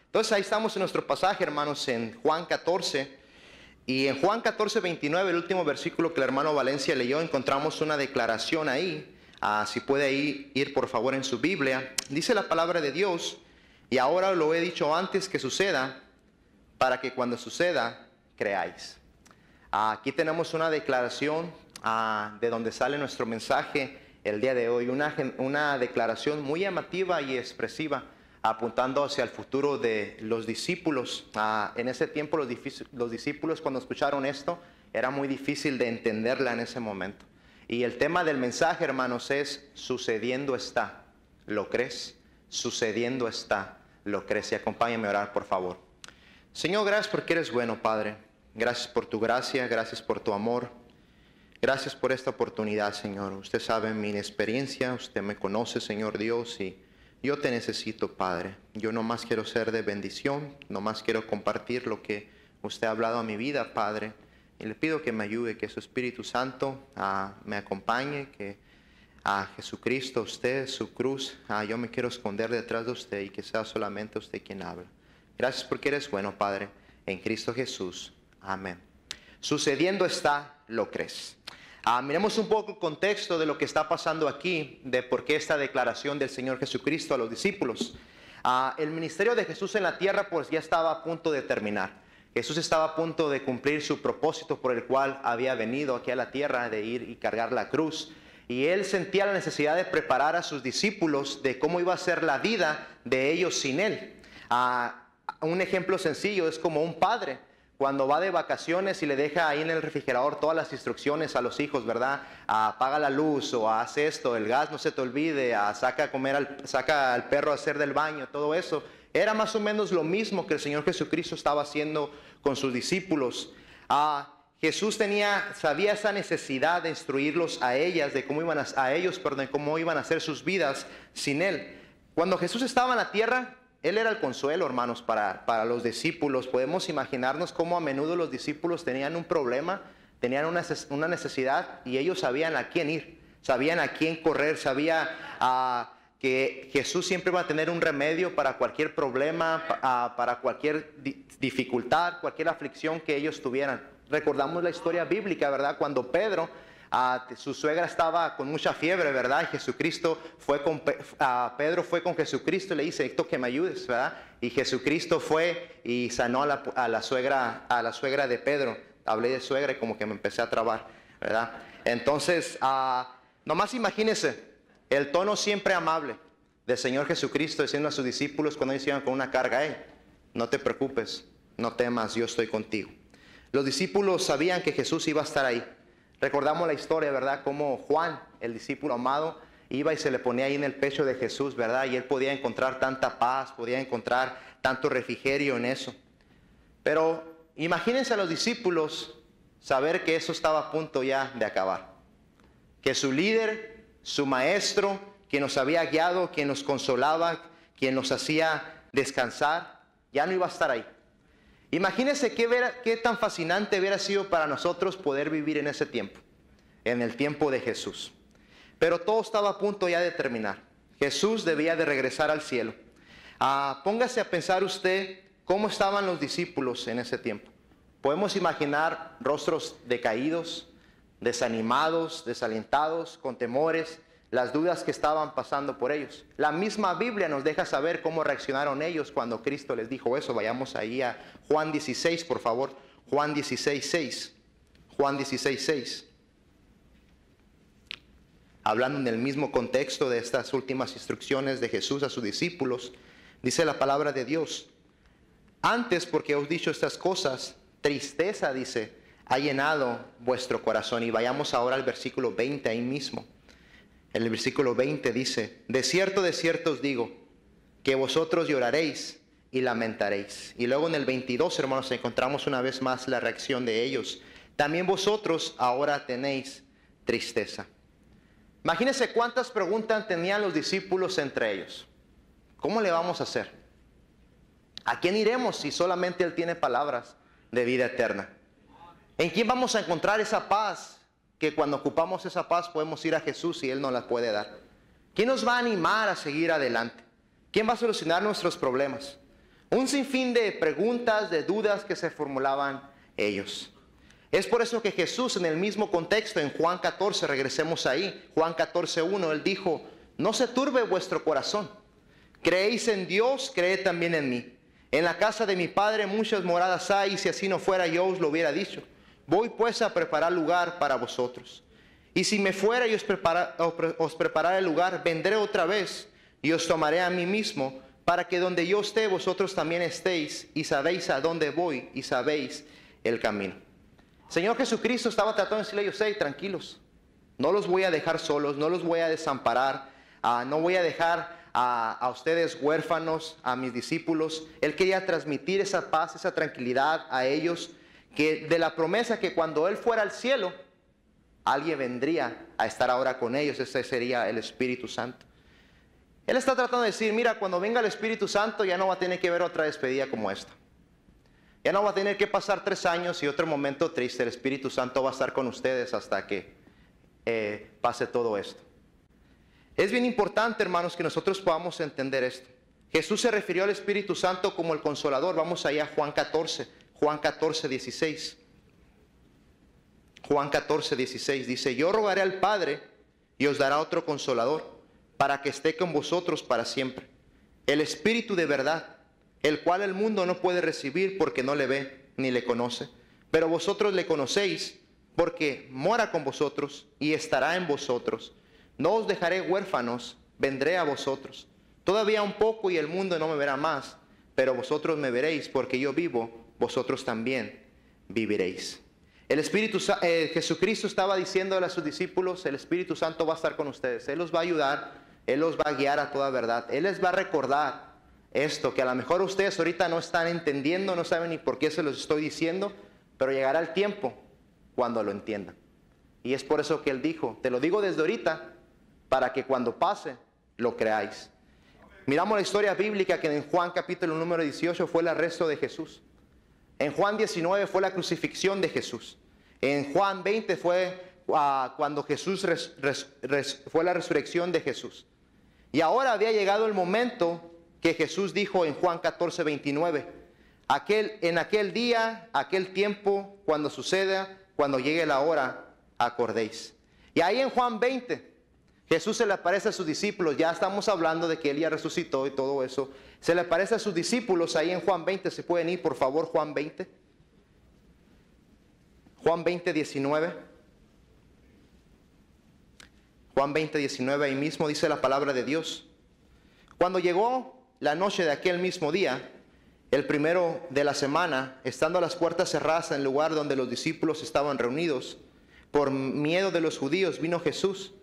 Entonces ahí estamos en nuestro pasaje, hermanos, en Juan 14. Y en Juan 14, 29, el último versículo que el hermano Valencia leyó, encontramos una declaración ahí. Si puede ir por favor en su Biblia. Dice la palabra de Dios: y ahora lo he dicho antes que suceda, para que cuando suceda, creáis. Aquí tenemos una declaración de donde sale nuestro mensaje el día de hoy. Una declaración muy llamativa y expresiva, apuntando hacia el futuro de los discípulos. En ese tiempo los discípulos, cuando escucharon esto, era muy difícil de entenderla en ese momento. Y el tema del mensaje, hermanos, es: sucediendo está. ¿Lo crees? Sucediendo está. ¿Lo crees? Y acompáñame a orar, por favor. Señor, gracias porque eres bueno, Padre. Gracias por tu gracia, gracias por tu amor. Gracias por esta oportunidad, Señor. Usted sabe mi inexperiencia, usted me conoce, Señor Dios, y yo te necesito, Padre. Yo nomás quiero ser de bendición, nomás quiero compartir lo que usted ha hablado a mi vida, Padre. Y le pido que me ayude, que su Espíritu Santo me acompañe, que a Jesucristo, usted, su cruz, yo me quiero esconder detrás de usted y que sea solamente usted quien habla. Gracias porque eres bueno, Padre, en Cristo Jesús. Amén. Sucediendo está, ¿lo crees? Miremos un poco el contexto de lo que está pasando aquí, de por qué esta declaración del Señor Jesucristo a los discípulos. El ministerio de Jesús en la tierra pues ya estaba a punto de terminar. Jesús estaba a punto de cumplir su propósito por el cual había venido aquí a la tierra, de ir y cargar la cruz. Y él sentía la necesidad de preparar a sus discípulos de cómo iba a ser la vida de ellos sin él. Un ejemplo sencillo es como un padre cuando va de vacaciones y le deja ahí en el refrigerador todas las instrucciones a los hijos, ¿verdad? Apaga la luz, o haz esto, el gas no se te olvide, saca al perro a hacer del baño, todo eso. Era más o menos lo mismo que el Señor Jesucristo estaba haciendo con sus discípulos. Jesús sabía esa necesidad de instruirlos a ellos, de cómo iban a hacer sus vidas sin Él. Cuando Jesús estaba en la tierra, Él era el consuelo, hermanos, para los discípulos. Podemos imaginarnos cómo a menudo los discípulos tenían un problema, tenían una necesidad, y ellos sabían a quién ir, sabían a quién correr, sabían que Jesús siempre va a tener un remedio para cualquier problema, para cualquier dificultad, cualquier aflicción que ellos tuvieran. Recordamos la historia bíblica, ¿verdad? Cuando Pedro, su suegra estaba con mucha fiebre, ¿verdad? Y Pedro fue con Jesucristo y le dice: esto que me ayudes, ¿verdad? Y Jesucristo fue y sanó a la suegra de Pedro. Hablé de suegra y como que me empecé a trabar, ¿verdad? Entonces, nomás imagínense el tono siempre amable del Señor Jesucristo diciendo a sus discípulos cuando ellos iban con una carga: hey, no te preocupes, no temas, yo estoy contigo. Los discípulos sabían que Jesús iba a estar ahí. Recordamos la historia, ¿verdad? Como Juan, el discípulo amado, iba y se le ponía ahí en el pecho de Jesús, ¿verdad? Y él podía encontrar tanta paz, podía encontrar tanto refrigerio en eso. Pero imagínense a los discípulos saber que eso estaba a punto ya de acabar. Que su líder, su maestro, quien nos había guiado, quien nos consolaba, quien nos hacía descansar, ya no iba a estar ahí. Imagínense qué tan fascinante hubiera sido para nosotros poder vivir en ese tiempo, en el tiempo de Jesús. Pero todo estaba a punto ya de terminar. Jesús debía de regresar al cielo. Póngase a pensar usted cómo estaban los discípulos en ese tiempo. Podemos imaginar rostros decaídos, desanimados, desalentados, con temores, las dudas que estaban pasando por ellos. La misma Biblia nos deja saber cómo reaccionaron ellos cuando Cristo les dijo eso. Vayamos ahí a Juan 16, por favor. Juan 16, 6. Juan 16, 6. Hablando en el mismo contexto de estas últimas instrucciones de Jesús a sus discípulos, dice la palabra de Dios: antes, porque os he dicho estas cosas, tristeza, dice, ha llenado vuestro corazón. Y vayamos ahora al versículo 20 ahí mismo. En el versículo 20 dice: de cierto os digo, que vosotros lloraréis y lamentaréis. Y luego en el 22, hermanos, encontramos una vez más la reacción de ellos: también vosotros ahora tenéis tristeza. Imagínense cuántas preguntas tenían los discípulos entre ellos. ¿Cómo le vamos a hacer? ¿A quién iremos si solamente Él tiene palabras de vida eterna? ¿En quién vamos a encontrar esa paz? Que cuando ocupamos esa paz podemos ir a Jesús y Él nos la puede dar. ¿Quién nos va a animar a seguir adelante? ¿Quién va a solucionar nuestros problemas? Un sinfín de preguntas, de dudas que se formulaban ellos. Es por eso que Jesús, en el mismo contexto, en Juan 14, regresemos ahí, Juan 14:1, Él dijo: no se turbe vuestro corazón. Creéis en Dios, creed también en mí. En la casa de mi Padre muchas moradas hay, y si así no fuera, yo os lo hubiera dicho. Voy pues a preparar lugar para vosotros. Y si me fuera y os preparara el lugar, vendré otra vez y os tomaré a mí mismo, para que donde yo esté, vosotros también estéis, y sabéis a dónde voy, y sabéis el camino. Señor Jesucristo estaba tratando de decirle a ellos: hey, tranquilos, no los voy a dejar solos, no los voy a desamparar, no voy a dejar a ustedes huérfanos, a mis discípulos. Él quería transmitir esa paz, esa tranquilidad a ellos, que de la promesa que cuando Él fuera al cielo, alguien vendría a estar ahora con ellos. Ese sería el Espíritu Santo. Él está tratando de decir: mira, cuando venga el Espíritu Santo ya no va a tener que ver otra despedida como esta. Ya no va a tener que pasar 3 años y otro momento triste. El Espíritu Santo va a estar con ustedes hasta que pase todo esto. Es bien importante, hermanos, que nosotros podamos entender esto. Jesús se refirió al Espíritu Santo como el Consolador. Vamos allá a Juan 14:16. Juan 14:16 dice: yo rogaré al Padre y os dará otro Consolador, para que esté con vosotros para siempre. El Espíritu de verdad, el cual el mundo no puede recibir porque no le ve ni le conoce. Pero vosotros le conocéis, porque mora con vosotros y estará en vosotros. No os dejaré huérfanos, vendré a vosotros. Todavía un poco y el mundo no me verá más, pero vosotros me veréis, porque yo vivo, vosotros también viviréis. Jesucristo estaba diciéndole a sus discípulos: el Espíritu Santo va a estar con ustedes. Él los va a ayudar, Él los va a guiar a toda verdad. Él les va a recordar esto, que a lo mejor ustedes ahorita no están entendiendo, no saben ni por qué se los estoy diciendo, pero llegará el tiempo cuando lo entiendan. Y es por eso que Él dijo: te lo digo desde ahorita, para que cuando pase, lo creáis. Miramos la historia bíblica, que en Juan capítulo número 18 fue el arresto de Jesús. En Juan 19 fue la crucifixión de Jesús. En Juan 20 fue cuando Jesús fue la resurrección de Jesús. Y ahora había llegado el momento que Jesús dijo en Juan 14:29: en aquel día, aquel tiempo, cuando suceda, cuando llegue la hora, acordéis. Y ahí en Juan 20, Jesús se le aparece a sus discípulos. Ya estamos hablando de que Él ya resucitó y todo eso. Se le aparece a sus discípulos ahí en Juan 20. ¿Se pueden ir, por favor, Juan 20? Juan 20:19. Juan 20:19, ahí mismo dice la palabra de Dios: cuando llegó la noche de aquel mismo día, el primero de la semana, estando las puertas cerradas en el lugar donde los discípulos estaban reunidos, por miedo de los judíos, vino Jesús,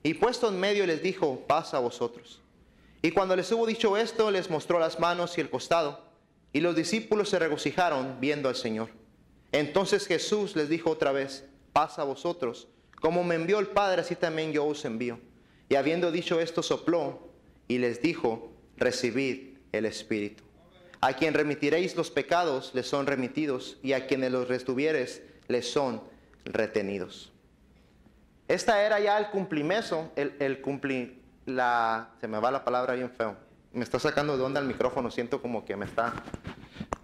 y puesto en medio les dijo: paz a vosotros. Y cuando les hubo dicho esto, les mostró las manos y el costado, y los discípulos se regocijaron viendo al Señor. Entonces Jesús les dijo otra vez: paz a vosotros. Como me envió el Padre, así también yo os envío. Y habiendo dicho esto, sopló y les dijo: recibid el Espíritu. A quien remitiréis los pecados, les son remitidos, y a quienes los retuvieres, les son retenidos. Esta era ya el cumplimiento, se me va la palabra bien feo. Me está sacando de onda el micrófono, siento como que me está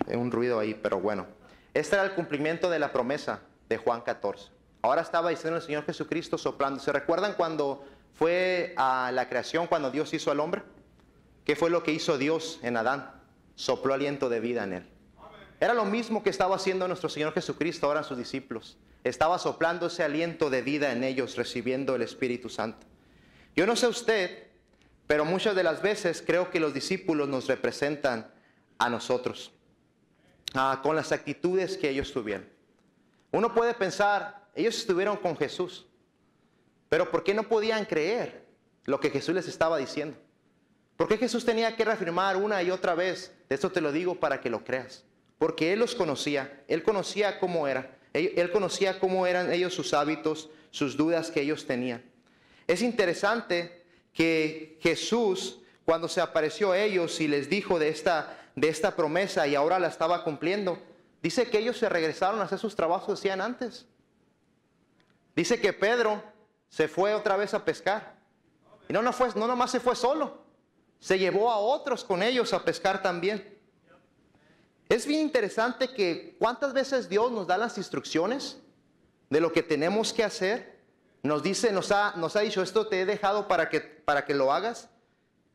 un ruido ahí, pero bueno. Este era el cumplimiento de la promesa de Juan 14. Ahora estaba diciendo el Señor Jesucristo soplando. ¿Se recuerdan cuando fue a la creación, cuando Dios hizo al hombre? ¿Qué fue lo que hizo Dios en Adán? Sopló aliento de vida en él. Era lo mismo que estaba haciendo nuestro Señor Jesucristo ahora en sus discípulos. Estaba soplando ese aliento de vida en ellos, recibiendo el Espíritu Santo. Yo no sé usted, pero muchas de las veces creo que los discípulos nos representan a nosotros, con las actitudes que ellos tuvieron. Uno puede pensar: ellos estuvieron con Jesús, pero ¿por qué no podían creer lo que Jesús les estaba diciendo? ¿Por qué Jesús tenía que reafirmar una y otra vez? Esto te lo digo para que lo creas. Porque Él los conocía. Él conocía cómo era. Él conocía cómo eran ellos, sus hábitos, sus dudas que ellos tenían. Es interesante que Jesús, cuando se apareció a ellos y les dijo de esta promesa y ahora la estaba cumpliendo, dice que ellos se regresaron a hacer sus trabajos que hacían antes. Dice que Pedro se fue otra vez a pescar. Y no nomás se fue solo. Se llevó a otros con ellos a pescar también. Es bien interesante que cuántas veces Dios nos da las instrucciones de lo que tenemos que hacer. Nos dice, nos ha dicho, esto te he dejado para que lo hagas.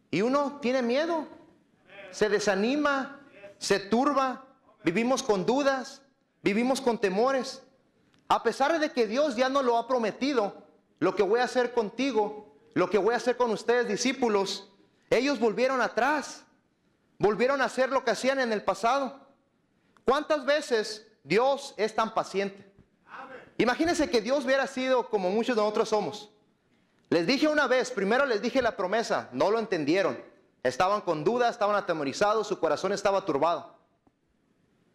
Y uno tiene miedo, se desanima, se turba, vivimos con dudas, vivimos con temores. A pesar de que Dios ya nos lo ha prometido, lo que voy a hacer contigo, lo que voy a hacer con ustedes, discípulos, ellos volvieron atrás, volvieron a hacer lo que hacían en el pasado. ¿Cuántas veces Dios es tan paciente? Imagínense que Dios hubiera sido como muchos de nosotros somos. Les dije una vez, primero les dije la promesa, no lo entendieron. Estaban con dudas, estaban atemorizados, su corazón estaba turbado.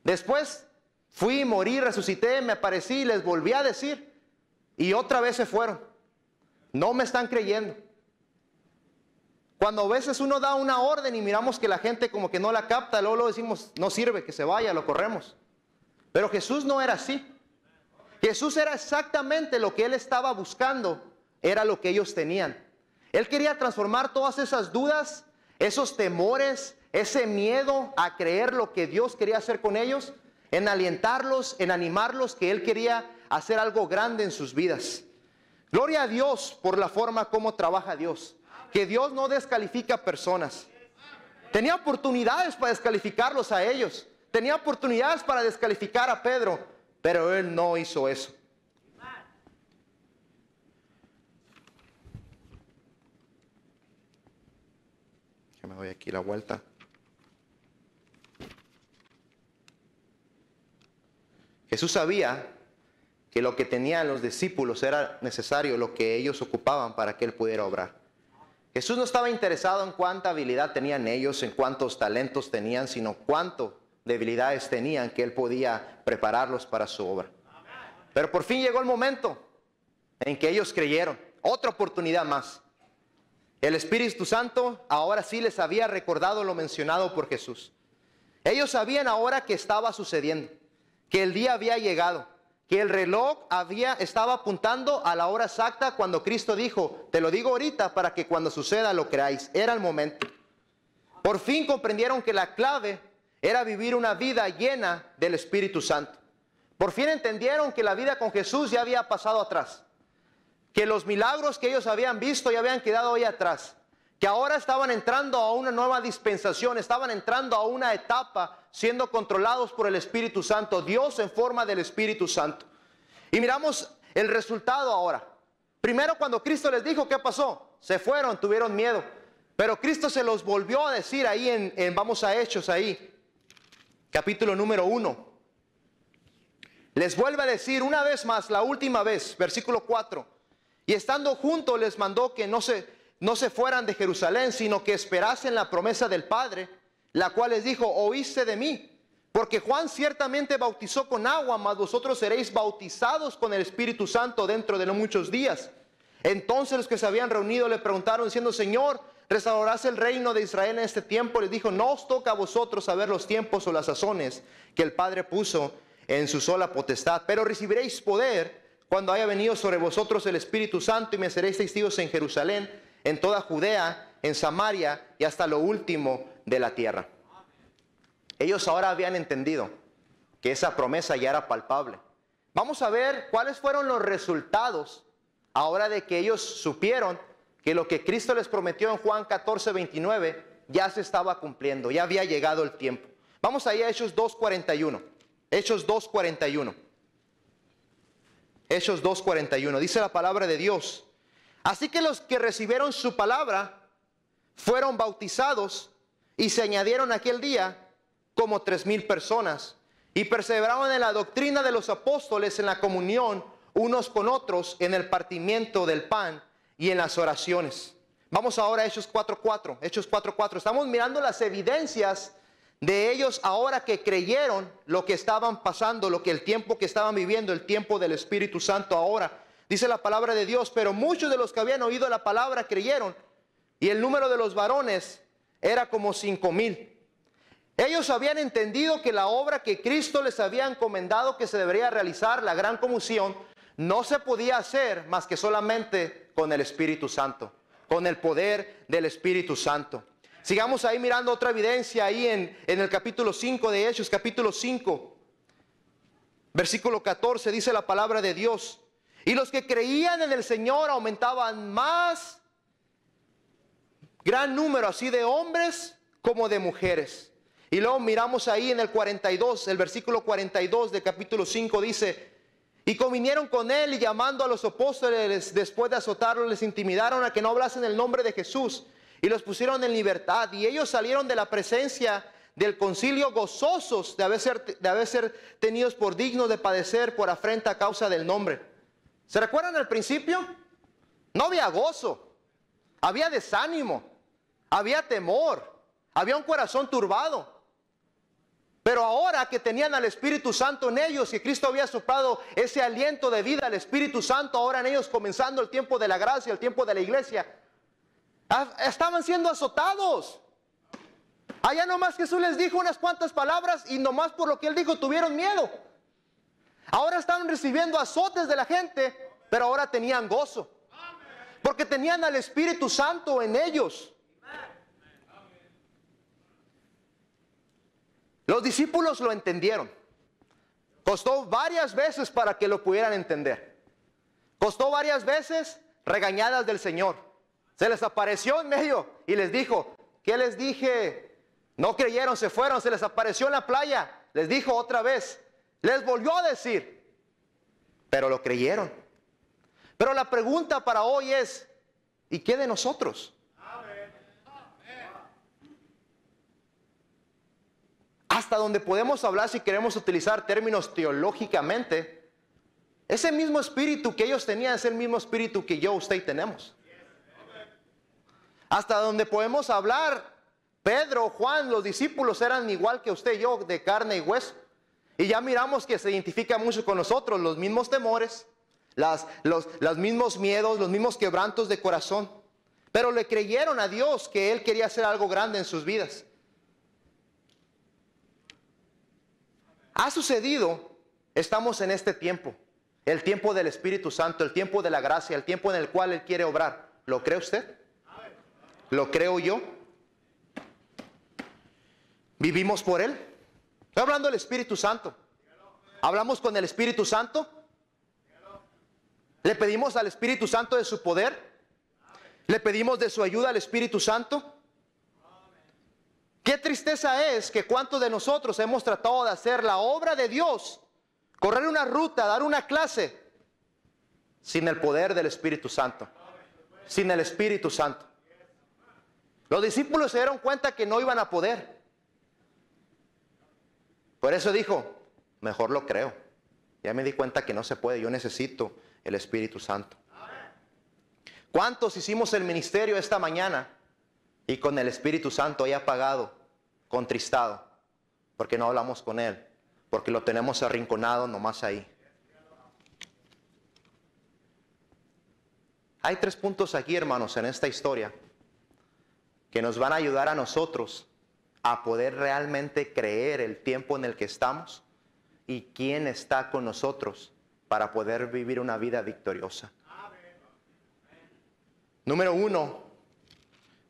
Después fui, morí, resucité, me aparecí, les volví a decir y otra vez se fueron. No me están creyendo. Cuando a veces uno da una orden y miramos que la gente como que no la capta, luego decimos, no sirve, que se vaya, lo corremos. Pero Jesús no era así. Jesús era exactamente lo que Él estaba buscando, era lo que ellos tenían. Él quería transformar todas esas dudas, esos temores, ese miedo a creer lo que Dios quería hacer con ellos, en alientarlos, en animarlos, que Él quería hacer algo grande en sus vidas. Gloria a Dios por la forma como trabaja Dios. Que Dios no descalifica personas. Tenía oportunidades para descalificarlos a ellos. Tenía oportunidades para descalificar a Pedro, pero Él no hizo eso. Me doy aquí la vuelta. Jesús sabía que lo que tenían los discípulos era necesario, lo que ellos ocupaban para que Él pudiera obrar. Jesús no estaba interesado en cuánta habilidad tenían ellos, en cuántos talentos tenían, sino cuántas debilidades tenían que Él podía prepararlos para su obra. Pero por fin llegó el momento en que ellos creyeron. Otra oportunidad más. El Espíritu Santo ahora sí les había recordado lo mencionado por Jesús. Ellos sabían ahora que estaba sucediendo, que el día había llegado, que el reloj estaba apuntando a la hora exacta cuando Cristo dijo, te lo digo ahorita para que cuando suceda lo creáis. Era el momento. Por fin comprendieron que la clave era vivir una vida llena del Espíritu Santo. Por fin entendieron que la vida con Jesús ya había pasado atrás. Que los milagros que ellos habían visto ya habían quedado ahí atrás. Que ahora estaban entrando a una nueva dispensación, estaban entrando a una etapa siendo controlados por el Espíritu Santo, Dios en forma del Espíritu Santo. Y miramos el resultado ahora. Primero cuando Cristo les dijo, ¿qué pasó? Se fueron, tuvieron miedo. Pero Cristo se los volvió a decir ahí vamos a Hechos ahí, capítulo número 1. Les vuelve a decir una vez más, la última vez, versículo 4. Y estando juntos les mandó que no se fueran de Jerusalén, sino que esperasen la promesa del Padre, la cual les dijo, oíste de mí, porque Juan ciertamente bautizó con agua, mas vosotros seréis bautizados con el Espíritu Santo dentro de no muchos días. Entonces los que se habían reunido le preguntaron diciendo, Señor, ¿restaurarás el reino de Israel en este tiempo? Les dijo, no os toca a vosotros saber los tiempos o las sazones que el Padre puso en su sola potestad, pero recibiréis poder cuando haya venido sobre vosotros el Espíritu Santo y me seréis testigos en Jerusalén, en toda Judea, en Samaria y hasta lo último de la tierra. Ellos ahora habían entendido que esa promesa ya era palpable. Vamos a ver cuáles fueron los resultados ahora de que ellos supieron que lo que Cristo les prometió en Juan 14:29 ya se estaba cumpliendo, ya había llegado el tiempo. Vamos ahí a Hechos 2:41. Hechos 2:41. Hechos 2:41, dice la palabra de Dios. Así que los que recibieron su palabra fueron bautizados y se añadieron aquel día como 3,000 personas y perseveraban en la doctrina de los apóstoles, en la comunión unos con otros, en el partimiento del pan y en las oraciones. Vamos ahora a Hechos 4:4. Hechos 4:4. Estamos mirando las evidencias de ellos ahora que creyeron lo que estaban pasando, el tiempo que estaban viviendo, el tiempo del Espíritu Santo ahora. Dice la palabra de Dios, pero muchos de los que habían oído la palabra creyeron, y el número de los varones era como 5,000. Ellos habían entendido que la obra que Cristo les había encomendado que se debería realizar, la gran comisión, no se podía hacer más que solamente con el Espíritu Santo, con el poder del Espíritu Santo. Sigamos ahí mirando otra evidencia ahí en el capítulo 5 de Hechos, capítulo 5, versículo 14, dice la palabra de Dios. Y los que creían en el Señor aumentaban más, gran número así de hombres como de mujeres. Y luego miramos ahí en el 42, el versículo 42 del capítulo 5 dice: y convinieron con él y llamando a los apóstoles después de azotarlos, les intimidaron a que no hablasen el nombre de Jesús y los pusieron en libertad. Y ellos salieron de la presencia del concilio gozosos de haber ser tenidos por dignos de padecer por afrenta a causa del nombre. ¿Se recuerdan al principio? No había gozo, había desánimo, había temor, había un corazón turbado. Pero ahora que tenían al Espíritu Santo en ellos y Cristo había soplado ese aliento de vida al Espíritu Santo, ahora en ellos comenzando el tiempo de la gracia, el tiempo de la iglesia, estaban siendo azotados. Allá nomás Jesús les dijo unas cuantas palabras y nomás por lo que Él dijo tuvieron miedo. Ahora estaban recibiendo azotes de la gente, pero ahora tenían gozo. Porque tenían al Espíritu Santo en ellos. Los discípulos lo entendieron. Costó varias veces para que lo pudieran entender. Costó varias veces regañadas del Señor. Se les apareció en medio y les dijo: ¿qué les dije? No creyeron, se fueron, se les apareció en la playa. Les dijo otra vez, les volvió a decir, pero lo creyeron. Pero la pregunta para hoy es: ¿y qué de nosotros? Hasta donde podemos hablar, si queremos utilizar términos teológicamente, ese mismo espíritu que ellos tenían es el mismo espíritu que yo, usted y tenemos. Hasta donde podemos hablar, Pedro, Juan, los discípulos eran igual que usted y yo, de carne y hueso. Y ya miramos que se identifica mucho con nosotros, los mismos temores, los mismos miedos, los mismos quebrantos de corazón. Pero le creyeron a Dios que Él quería hacer algo grande en sus vidas. Ha sucedido, estamos en este tiempo, el tiempo del Espíritu Santo, el tiempo de la gracia, el tiempo en el cual Él quiere obrar. ¿Lo cree usted? ¿Lo creo yo? ¿Vivimos por Él? Estoy hablando del Espíritu Santo. ¿Hablamos con el Espíritu Santo? ¿Le pedimos al Espíritu Santo de su poder? ¿Le pedimos de su ayuda al Espíritu Santo? Qué tristeza es que cuántos de nosotros hemos tratado de hacer la obra de Dios, correr una ruta, dar una clase, sin el poder del Espíritu Santo, sin el Espíritu Santo. Los discípulos se dieron cuenta que no iban a poder. Por eso dijo, mejor lo creo. Ya me di cuenta que no se puede, yo necesito el Espíritu Santo. ¿Cuántos hicimos el ministerio esta mañana y con el Espíritu Santo ahí apagado, contristado, porque no hablamos con Él, porque lo tenemos arrinconado nomás ahí? Hay 3 puntos aquí, hermanos, en esta historia que nos van a ayudar a nosotros a poder realmente creer el tiempo en el que estamos y quién está con nosotros para poder vivir una vida victoriosa. Número 1,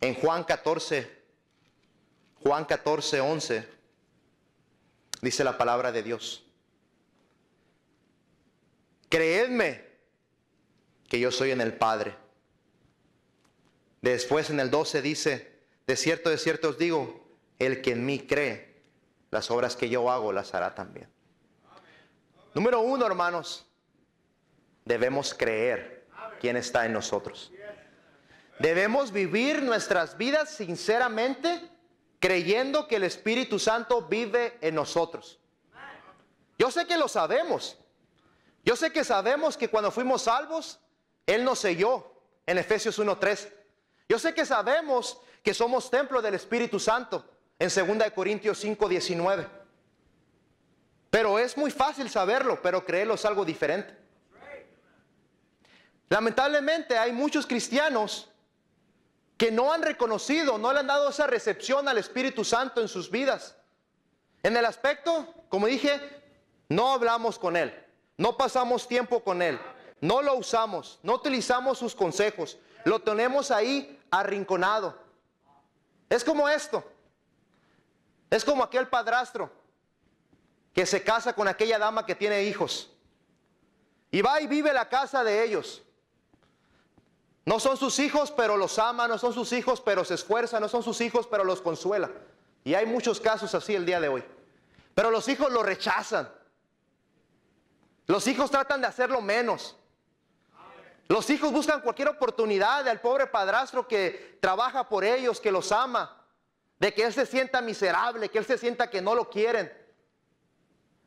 en Juan 14, 11, dice la palabra de Dios: creedme que yo soy en el Padre. Después en el 12 dice: de cierto os digo, el que en mí cree, las obras que yo hago las hará también. Número 1, hermanos, debemos creer quién está en nosotros. Debemos vivir nuestras vidas sinceramente, creyendo que el Espíritu Santo vive en nosotros. Yo sé que lo sabemos. Yo sé que sabemos que cuando fuimos salvos, Él nos selló en Efesios 1:3. Yo sé que sabemos que somos templo del Espíritu Santo en 2 Corintios 5:19. Pero es muy fácil saberlo, pero creerlo es algo diferente. Lamentablemente hay muchos cristianos que no han reconocido, no le han dado esa recepción al Espíritu Santo en sus vidas. En el aspecto, como dije, no hablamos con Él, no pasamos tiempo con Él, no lo usamos, no utilizamos sus consejos, lo tenemos ahí arrinconado. Es como esto. Es como aquel padrastro que se casa con aquella dama que tiene hijos. Y va y vive la casa de ellos. No son sus hijos, pero los ama. No son sus hijos, pero se esfuerza. No son sus hijos, pero los consuela. Y hay muchos casos así el día de hoy. Pero los hijos lo rechazan. Los hijos tratan de hacerlo menos. Los hijos buscan cualquier oportunidad del pobre padrastro que trabaja por ellos, que los ama. De que él se sienta miserable, que él se sienta que no lo quieren.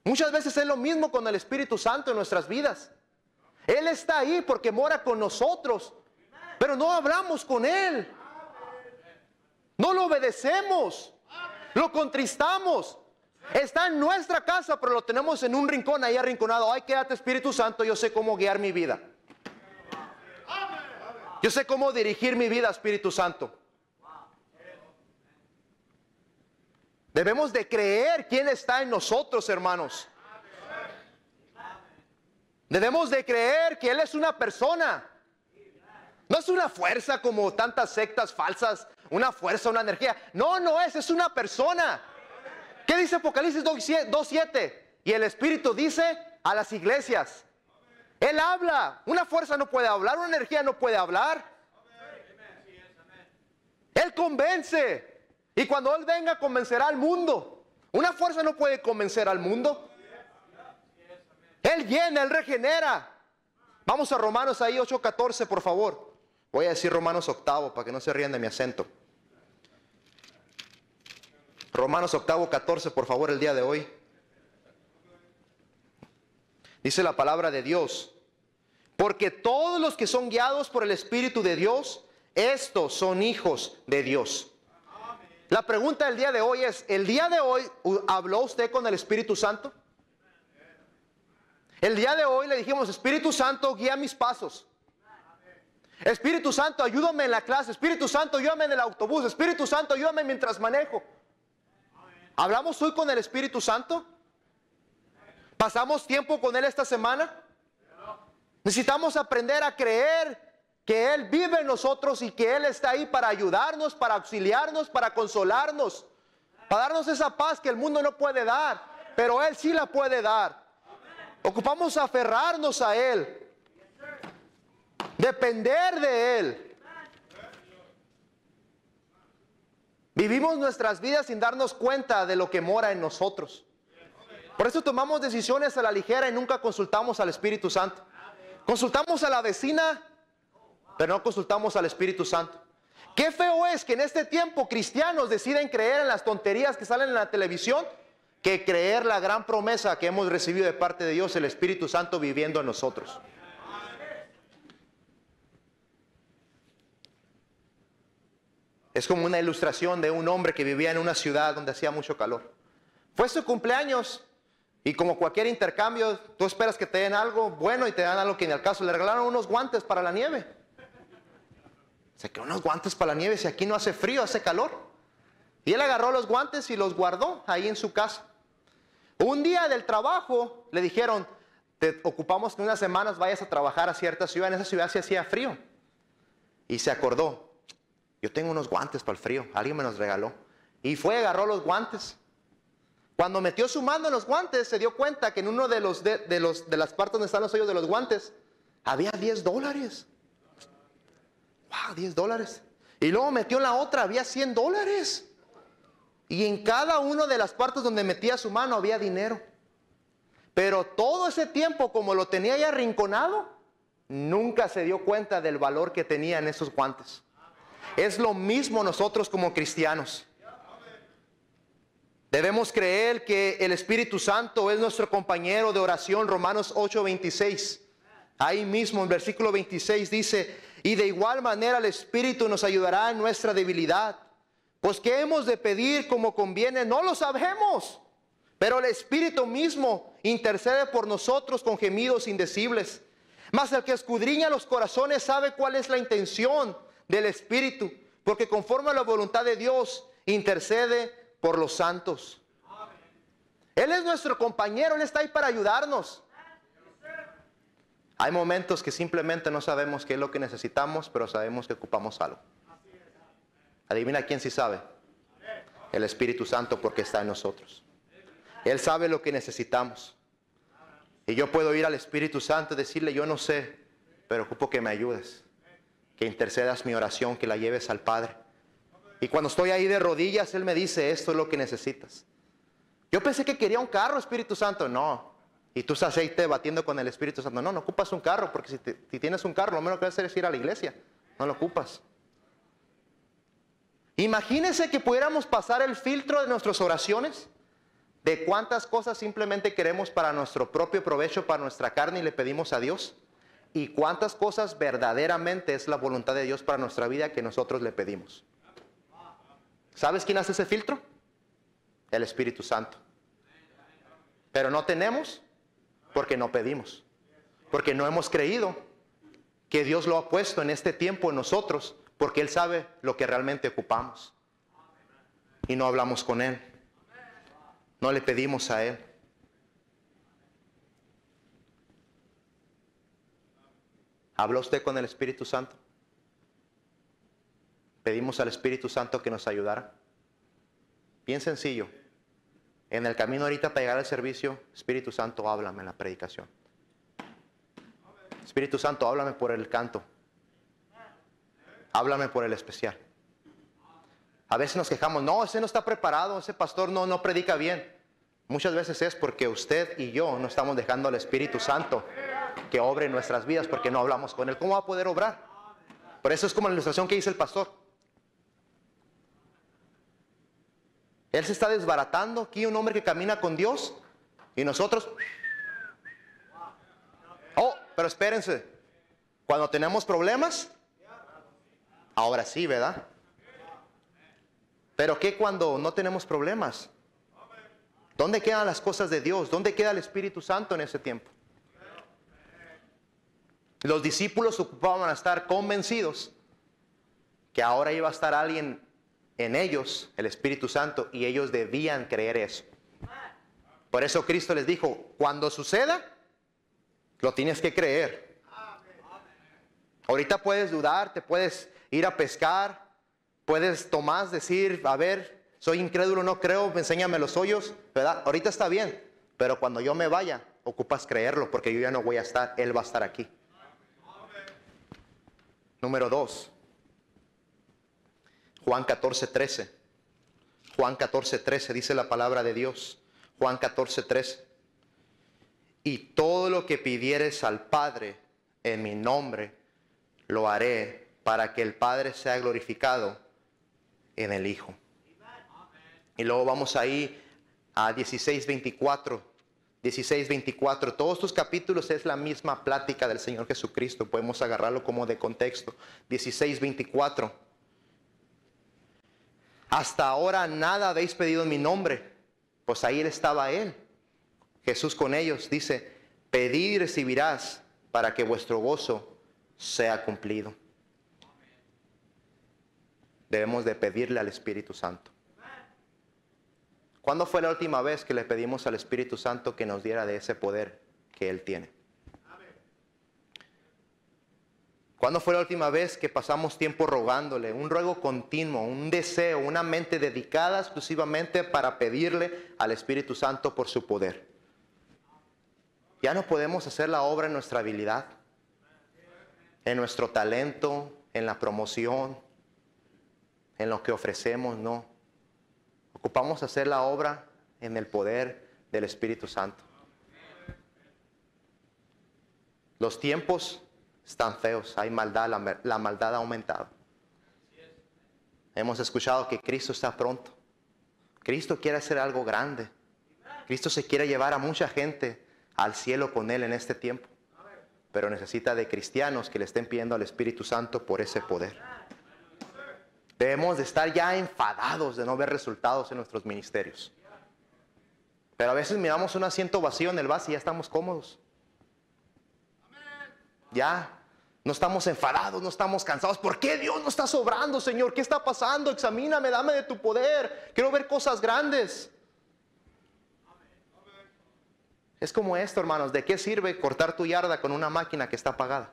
Muchas veces es lo mismo con el Espíritu Santo en nuestras vidas. Él está ahí porque mora con nosotros, pero no hablamos con Él. No lo obedecemos. Lo contristamos. Está en nuestra casa, pero lo tenemos en un rincón ahí arrinconado. Ay, quédate, Espíritu Santo, yo sé cómo guiar mi vida. Yo sé cómo dirigir mi vida, Espíritu Santo. Debemos de creer quién está en nosotros, hermanos. Debemos de creer que Él es una persona. No es una fuerza como tantas sectas falsas, una fuerza, una energía. No, no es una persona. ¿Qué dice Apocalipsis 2:7? Y el Espíritu dice a las iglesias. Él habla. Una fuerza no puede hablar, una energía no puede hablar. Él convence. Y cuando Él venga, convencerá al mundo. Una fuerza no puede convencer al mundo. Él llena, Él regenera. Vamos a Romanos ahí 8:14, por favor. Voy a decir Romanos 8 para que no se rían de mi acento. Romanos 8:14, por favor, el día de hoy. Dice la palabra de Dios. Porque todos los que son guiados por el Espíritu de Dios, estos son hijos de Dios. La pregunta del día de hoy es, ¿el día de hoy habló usted con el Espíritu Santo? El día de hoy le dijimos, Espíritu Santo, guía mis pasos. Espíritu Santo, ayúdame en la clase. Espíritu Santo, ayúdame en el autobús. Espíritu Santo, ayúdame mientras manejo. ¿Hablamos hoy con el Espíritu Santo? ¿Pasamos tiempo con Él esta semana? Necesitamos aprender a creer que Él vive en nosotros y que Él está ahí para ayudarnos, para auxiliarnos, para consolarnos, para darnos esa paz que el mundo no puede dar, pero Él sí la puede dar. Ocupamos aferrarnos a Él, depender de Él. Vivimos nuestras vidas sin darnos cuenta de lo que mora en nosotros. Por eso tomamos decisiones a la ligera y nunca consultamos al Espíritu Santo. Consultamos a la vecina, pero no consultamos al Espíritu Santo. Qué feo es que en este tiempo cristianos deciden creer en las tonterías que salen en la televisión, que creer la gran promesa que hemos recibido de parte de Dios, el Espíritu Santo viviendo en nosotros. Es como una ilustración de un hombre que vivía en una ciudad donde hacía mucho calor. Fue su cumpleaños y como cualquier intercambio, tú esperas que te den algo bueno y te dan algo que ni al caso. Le regalaron unos guantes para la nieve. Se quedó unos guantes para la nieve si aquí no hace frío, hace calor. Y él agarró los guantes y los guardó ahí en su casa. Un día del trabajo le dijeron, te ocupamos que unas semanas vayas a trabajar a cierta ciudad. En esa ciudad se hacía frío. Y se acordó, yo tengo unos guantes para el frío, alguien me los regaló. Y fue, agarró los guantes. Cuando metió su mano en los guantes, se dio cuenta que en uno de las partes donde están los sellos de los guantes, había $10. Wow, $10. Y luego metió en la otra, había $100. Y en cada una de las partes donde metía su mano había dinero. Pero todo ese tiempo, como lo tenía ya arrinconado, nunca se dio cuenta del valor que tenía en esos guantes. Es lo mismo nosotros como cristianos. Debemos creer que el Espíritu Santo es nuestro compañero de oración. Romanos 8:26. Ahí mismo en versículo 26 dice, y de igual manera el Espíritu nos ayudará en nuestra debilidad. Pues qué hemos de pedir como conviene, no lo sabemos. Pero el Espíritu mismo intercede por nosotros con gemidos indecibles. Mas el que escudriña los corazones sabe cuál es la intención del Espíritu, porque conforme a la voluntad de Dios intercede por los santos. Él es nuestro compañero, Él está ahí para ayudarnos. Hay momentos que simplemente no sabemos qué es lo que necesitamos, pero sabemos que ocupamos algo. Adivina quién sí sabe. El Espíritu Santo, porque está en nosotros. Él sabe lo que necesitamos. Y yo puedo ir al Espíritu Santo y decirle, yo no sé, pero ocupo que me ayudes. Que intercedas mi oración, que la lleves al Padre. Y cuando estoy ahí de rodillas, Él me dice, esto es lo que necesitas. Yo pensé que quería un carro, Espíritu Santo. No. Y tú estás ahí batiendo con el Espíritu Santo. No, no ocupas un carro, porque si tienes un carro, lo menos que vas a hacer es ir a la iglesia. No lo ocupas. Imagínense que pudiéramos pasar el filtro de nuestras oraciones, de cuántas cosas simplemente queremos para nuestro propio provecho, para nuestra carne y le pedimos a Dios, y cuántas cosas verdaderamente es la voluntad de Dios para nuestra vida que nosotros le pedimos. ¿Sabes quién hace ese filtro? El Espíritu Santo. Pero no tenemos porque no pedimos, porque no hemos creído que Dios lo ha puesto en este tiempo en nosotros, porque Él sabe lo que realmente ocupamos. Y no hablamos con Él. No le pedimos a Él. ¿Habló usted con el Espíritu Santo? Pedimos al Espíritu Santo que nos ayudara. Bien sencillo. En el camino ahorita para llegar al servicio, Espíritu Santo, háblame en la predicación. Espíritu Santo, háblame por el canto. Háblame por el especial. A veces nos quejamos, no, ese no está preparado, ese pastor no predica bien. Muchas veces es porque usted y yo no estamos dejando al Espíritu Santo que obre en nuestras vidas, porque no hablamos con Él. ¿Cómo va a poder obrar? Por eso es como la ilustración que dice el pastor. Él se está desbaratando aquí, un hombre que camina con Dios, y nosotros... Oh, pero espérense, cuando tenemos problemas, ahora sí, ¿verdad? Pero ¿qué cuando no tenemos problemas? ¿Dónde quedan las cosas de Dios? ¿Dónde queda el Espíritu Santo en ese tiempo? Los discípulos ocupaban a estar convencidos que ahora iba a estar alguien en ellos, el Espíritu Santo, y ellos debían creer eso. Por eso Cristo les dijo, cuando suceda, lo tienes que creer. Ahorita puedes dudar, te puedes ir a pescar, puedes Tomás decir, a ver, soy incrédulo, no creo, enséñame los hoyos, ¿verdad? Ahorita está bien, pero cuando yo me vaya, ocupas creerlo, porque yo ya no voy a estar, Él va a estar aquí. Número 2. Juan 14:13. Juan 14:13 dice la palabra de Dios. Juan 14:13. Y todo lo que pidieres al Padre en mi nombre, lo haré para que el Padre sea glorificado en el Hijo. Y luego vamos ahí a 16:24. 16:24. Todos estos capítulos es la misma plática del Señor Jesucristo. Podemos agarrarlo como de contexto. 16:24. Hasta ahora nada habéis pedido en mi nombre. Pues ahí estaba Él. Jesús con ellos dice, pedid y recibirás para que vuestro gozo sea cumplido. Debemos de pedirle al Espíritu Santo. ¿Cuándo fue la última vez que le pedimos al Espíritu Santo que nos diera de ese poder que Él tiene? ¿Cuándo fue la última vez que pasamos tiempo rogándole? Un ruego continuo, un deseo, una mente dedicada exclusivamente para pedirle al Espíritu Santo por su poder. Ya no podemos hacer la obra en nuestra habilidad, en nuestro talento, en la promoción, en lo que ofrecemos, no. Ocupamos hacer la obra en el poder del Espíritu Santo. Los tiempos están feos, hay maldad, la maldad ha aumentado. Hemos escuchado que Cristo está pronto. Cristo quiere hacer algo grande. Cristo se quiere llevar a mucha gente al cielo con Él en este tiempo. Pero necesita de cristianos que le estén pidiendo al Espíritu Santo por ese poder. Debemos de estar ya enfadados de no ver resultados en nuestros ministerios. Pero a veces miramos un asiento vacío en el bus y ya estamos cómodos. Ya no estamos enfadados, no estamos cansados. ¿Por qué Dios no está sobrando, Señor? ¿Qué está pasando? Examíname, dame de tu poder. Quiero ver cosas grandes. Es como esto, hermanos. ¿De qué sirve cortar tu yarda con una máquina que está apagada?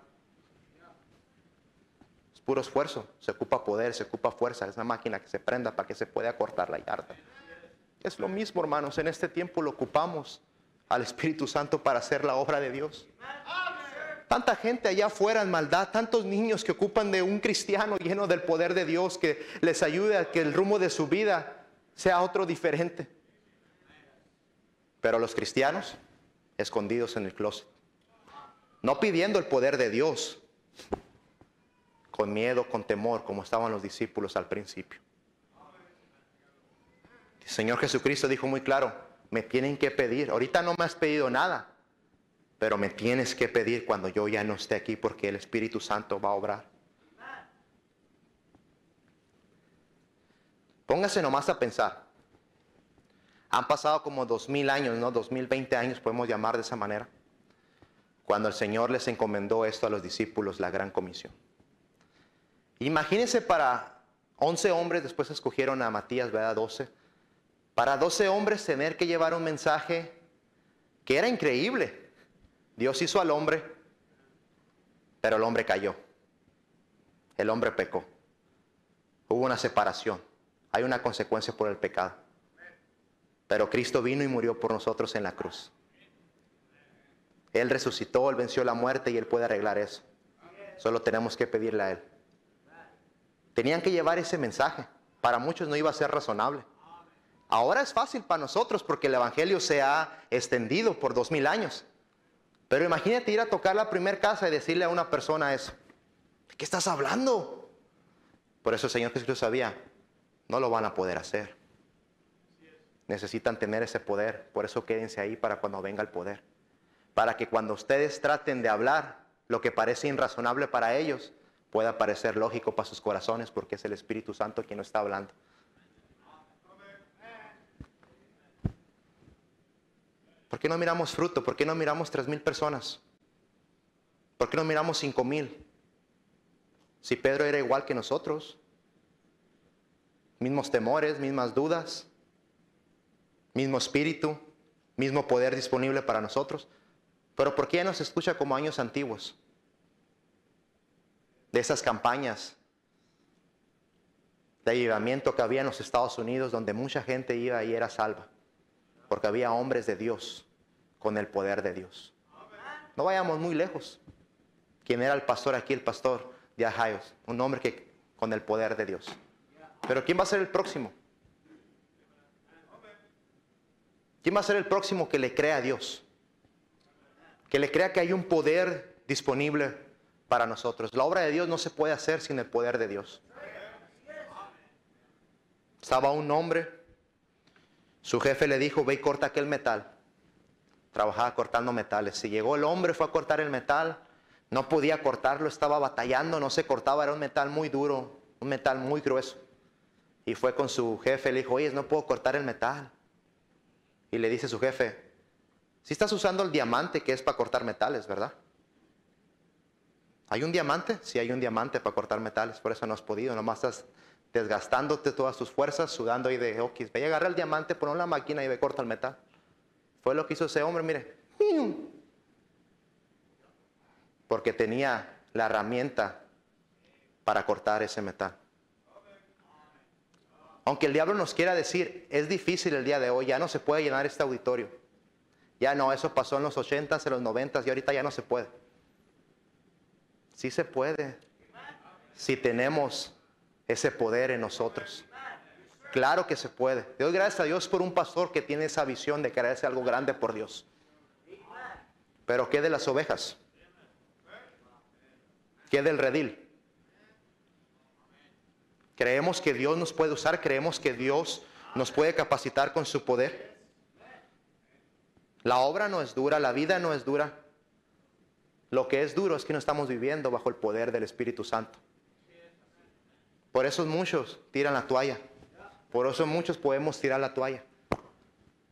puro esfuerzo, se ocupa poder, se ocupa fuerza, es una máquina que se prenda para que se pueda cortar la yarda. Es lo mismo, hermanos, en este tiempo lo ocupamos al Espíritu Santo para hacer la obra de Dios. Tanta gente allá afuera en maldad, tantos niños que ocupan de un cristiano lleno del poder de Dios que les ayude a que el rumbo de su vida sea otro diferente. Pero los cristianos escondidos en el closet, no pidiendo el poder de Dios, con miedo, con temor, como estaban los discípulos al principio. El Señor Jesucristo dijo muy claro, me tienen que pedir. Ahorita no me has pedido nada, pero me tienes que pedir cuando yo ya no esté aquí, porque el Espíritu Santo va a obrar. Póngase nomás a pensar. Han pasado como 2000 años, ¿no? 2020 años, podemos llamar de esa manera, cuando el Señor les encomendó esto a los discípulos, la gran comisión. Imagínense, para 11 hombres, después escogieron a Matías, ¿verdad? 12. Para 12 hombres tener que llevar un mensaje que era increíble. Dios hizo al hombre, pero el hombre cayó. El hombre pecó. Hubo una separación. Hay una consecuencia por el pecado. Pero Cristo vino y murió por nosotros en la cruz. Él resucitó, Él venció la muerte y Él puede arreglar eso. Solo tenemos que pedirle a Él. Tenían que llevar ese mensaje. Para muchos no iba a ser razonable. Ahora es fácil para nosotros porque el Evangelio se ha extendido por 2000 años. Pero imagínate ir a tocar la primera casa y decirle a una persona eso. ¿De qué estás hablando? Por eso el Señor Jesucristo sabía, no lo van a poder hacer. Necesitan tener ese poder. Por eso quédense ahí para cuando venga el poder. Para que cuando ustedes traten de hablar lo que parece irrazonable para ellos, pueda parecer lógico para sus corazones, porque es el Espíritu Santo quien nos está hablando. ¿Por qué no miramos fruto? ¿Por qué no miramos 3000 personas? ¿Por qué no miramos 5000? Si Pedro era igual que nosotros, mismos temores, mismas dudas, mismo espíritu, mismo poder disponible para nosotros. Pero ¿por qué ya no se escucha como años antiguos? De esas campañas de avivamiento que había en los Estados Unidos, donde mucha gente iba y era salva. Porque había hombres de Dios con el poder de Dios. No vayamos muy lejos. ¿Quién era el pastor aquí? El pastor de Ahayos. Un hombre que con el poder de Dios. Pero ¿quién va a ser el próximo? ¿Quién va a ser el próximo que le crea a Dios? Que le crea que hay un poder disponible para nosotros. La obra de Dios no se puede hacer sin el poder de Dios. Estaba un hombre, su jefe le dijo, ve y corta aquel metal. Trabajaba cortando metales. Si llegó el hombre, fue a cortar el metal, no podía cortarlo, estaba batallando, no se cortaba, era un metal muy duro, un metal muy grueso. Y fue con su jefe, le dijo, oye, no puedo cortar el metal. Y le dice su jefe, si estás usando el diamante que es para cortar metales, ¿verdad? ¿Hay un diamante? Sí, hay un diamante para cortar metales, por eso no has podido, nomás estás desgastándote todas tus fuerzas, sudando ahí de okis. Ve a agarrar el diamante, pon en la máquina y ve corta el metal. Fue lo que hizo ese hombre, mire. Porque tenía la herramienta para cortar ese metal. Aunque el diablo nos quiera decir, es difícil el día de hoy, ya no se puede llenar este auditorio. Ya no, eso pasó en los 80s, en los 90s y ahorita ya no se puede. Sí se puede, si tenemos ese poder en nosotros. Claro que se puede. Doy gracias a Dios por un pastor que tiene esa visión de querer hacer algo grande por Dios. Pero ¿qué de las ovejas? ¿Qué del redil? Creemos que Dios nos puede usar, creemos que Dios nos puede capacitar con su poder. La obra no es dura, la vida no es dura. Lo que es duro es que no estamos viviendo bajo el poder del Espíritu Santo. Por eso muchos tiran la toalla. Por eso muchos podemos tirar la toalla.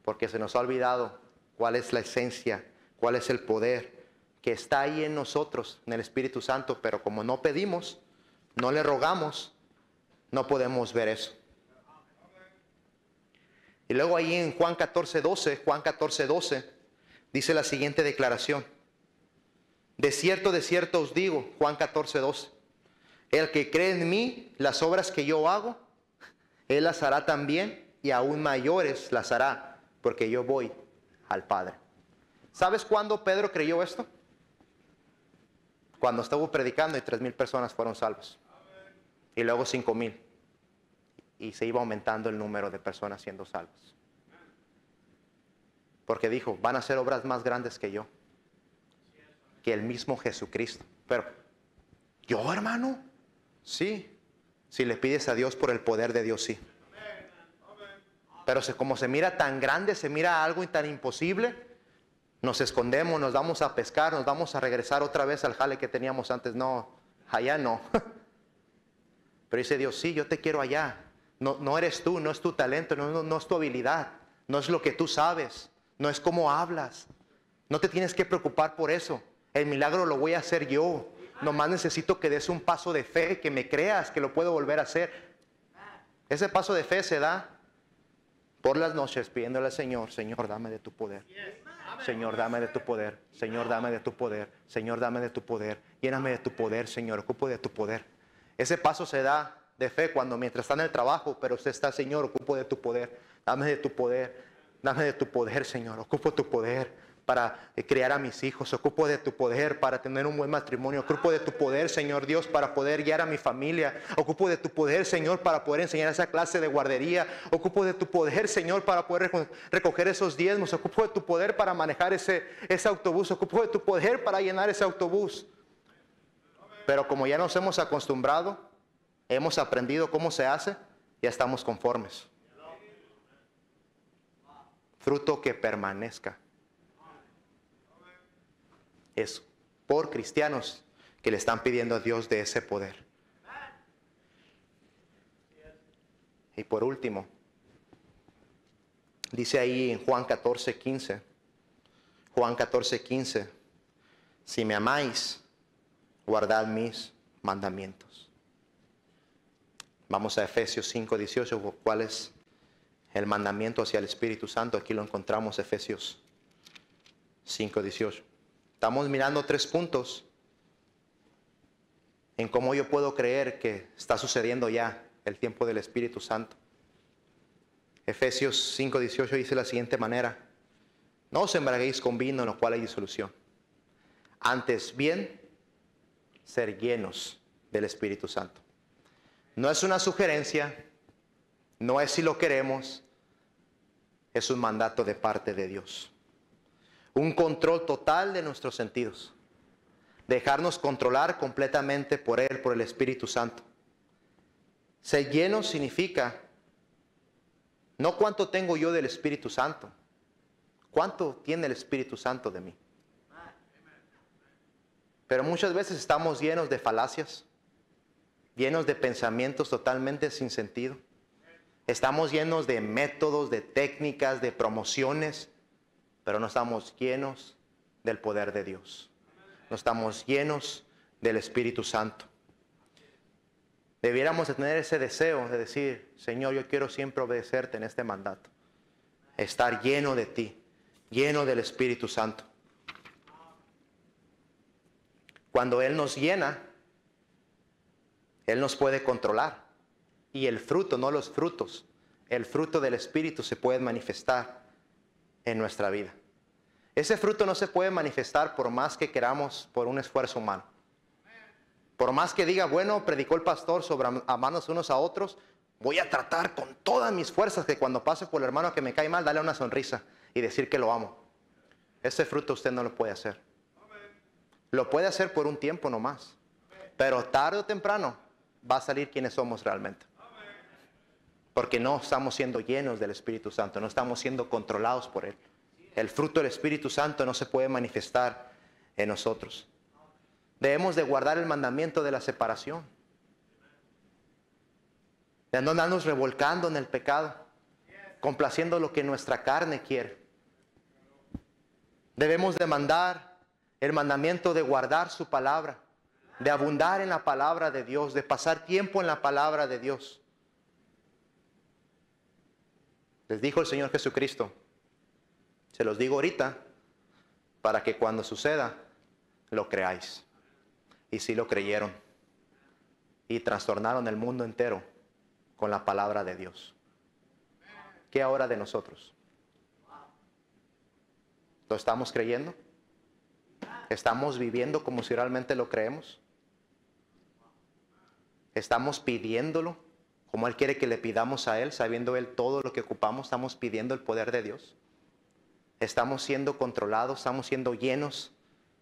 Porque se nos ha olvidado cuál es la esencia, cuál es el poder que está ahí en nosotros, en el Espíritu Santo. Pero como no pedimos, no le rogamos, no podemos ver eso. Y luego ahí en Juan 14:12, dice la siguiente declaración. De cierto os digo, Juan 14:12, El que cree en mí, las obras que yo hago, él las hará también, y aún mayores las hará, porque yo voy al Padre. ¿Sabes cuándo Pedro creyó esto? Cuando estuvo predicando y 3,000 personas fueron salvas. Y luego 5,000. Y se iba aumentando el número de personas siendo salvas. Porque dijo, van a hacer obras más grandes que yo. Que el mismo Jesucristo. Pero, ¿yo, hermano? Sí. Si le pides a Dios por el poder de Dios, sí. Pero como se mira tan grande, se mira algo tan imposible, nos escondemos, nos vamos a pescar, nos vamos a regresar otra vez al jale que teníamos antes. No, allá no. Pero dice Dios, sí, yo te quiero allá. No eres tú, no es tu talento, no es tu habilidad, no es lo que tú sabes, no es cómo hablas. No te tienes que preocupar por eso. El milagro lo voy a hacer yo. Nomás necesito que des un paso de fe, que me creas que lo puedo volver a hacer. Ese paso de fe se da por las noches pidiéndole al Señor, Señor, dame de tu poder. Señor, dame de tu poder. Señor, dame de tu poder. Señor, dame de tu poder. Lléname de tu poder, Señor. Ocupo de tu poder. Ese paso se da de fe cuando mientras está en el trabajo, pero usted está, Señor, ocupo de tu poder. Dame de tu poder. Dame de tu poder, Señor. Ocupo tu poder para criar a mis hijos. Ocupo de tu poder para tener un buen matrimonio. Ocupo de tu poder, Señor Dios, para poder guiar a mi familia. Ocupo de tu poder, Señor, para poder enseñar esa clase de guardería. Ocupo de tu poder, Señor, para poder recoger esos diezmos. Ocupo de tu poder para manejar ese autobús. Ocupo de tu poder para llenar ese autobús. Pero como ya nos hemos acostumbrado, hemos aprendido cómo se hace, ya estamos conformes. Fruto que permanezca. Es por cristianos que le están pidiendo a Dios de ese poder. Y por último, dice ahí en Juan 14:15, Juan 14:15, si me amáis, guardad mis mandamientos. Vamos a Efesios 5:18, ¿cuál es el mandamiento hacia el Espíritu Santo? Aquí lo encontramos, Efesios 5:18. Estamos mirando 3 puntos en cómo yo puedo creer que está sucediendo ya el tiempo del Espíritu Santo. Efesios 5:18 dice de la siguiente manera: no os embriaguéis con vino en lo cual hay disolución, antes bien ser llenos del Espíritu Santo. No es una sugerencia, no es si lo queremos, es un mandato de parte de Dios. Un control total de nuestros sentidos. Dejarnos controlar completamente por Él, por el Espíritu Santo. Ser lleno significa no cuánto tengo yo del Espíritu Santo, cuánto tiene el Espíritu Santo de mí. Pero muchas veces estamos llenos de falacias, llenos de pensamientos totalmente sin sentido. Estamos llenos de métodos, de técnicas, de promociones, pero no estamos llenos del poder de Dios. No estamos llenos del Espíritu Santo. Debiéramos de tener ese deseo de decir, Señor, yo quiero siempre obedecerte en este mandato. Estar lleno de ti, lleno del Espíritu Santo. Cuando Él nos llena, Él nos puede controlar. Y el fruto, no los frutos, el fruto del Espíritu se puede manifestar en nuestra vida. Ese fruto no se puede manifestar por más que queramos, por un esfuerzo humano. Por más que diga, bueno, predicó el pastor sobre amarnos unos a otros, voy a tratar con todas mis fuerzas que cuando pase por el hermano que me cae mal, darle una sonrisa y decir que lo amo. Ese fruto usted no lo puede hacer. Lo puede hacer por un tiempo nomás, pero tarde o temprano va a salir quienes somos realmente. Porque no estamos siendo llenos del Espíritu Santo, no estamos siendo controlados por Él. El fruto del Espíritu Santo no se puede manifestar en nosotros. Debemos de guardar el mandamiento de la separación. De no andarnos revolcando en el pecado, complaciendo lo que nuestra carne quiere. Debemos demandar el mandamiento de guardar su palabra, de abundar en la palabra de Dios, de pasar tiempo en la palabra de Dios. Les dijo el Señor Jesucristo, se los digo ahorita, para que cuando suceda, lo creáis. Y sí lo creyeron. y trastornaron el mundo entero con la palabra de Dios. ¿Qué ahora de nosotros? ¿Lo estamos creyendo? ¿Estamos viviendo como si realmente lo creemos? ¿Estamos pidiéndolo como Él quiere que le pidamos a Él, sabiendo Él todo lo que ocupamos? ¿Estamos pidiendo el poder de Dios? ¿Estamos siendo controlados? ¿Estamos siendo llenos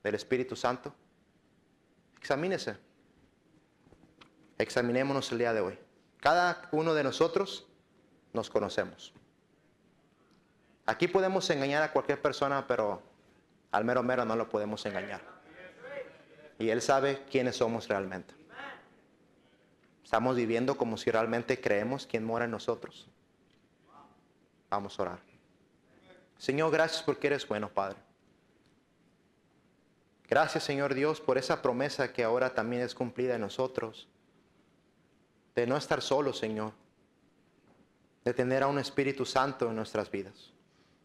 del Espíritu Santo? Examínese. Examinémonos el día de hoy. Cada uno de nosotros nos conocemos. Aquí podemos engañar a cualquier persona, pero al mero mero no lo podemos engañar. Y Él sabe quiénes somos realmente. Estamos viviendo como si realmente creemos quién mora en nosotros. Vamos a orar. Señor, gracias porque eres bueno, Padre. Gracias, Señor Dios, por esa promesa que ahora también es cumplida en nosotros. De no estar solos, Señor. De tener a un Espíritu Santo en nuestras vidas.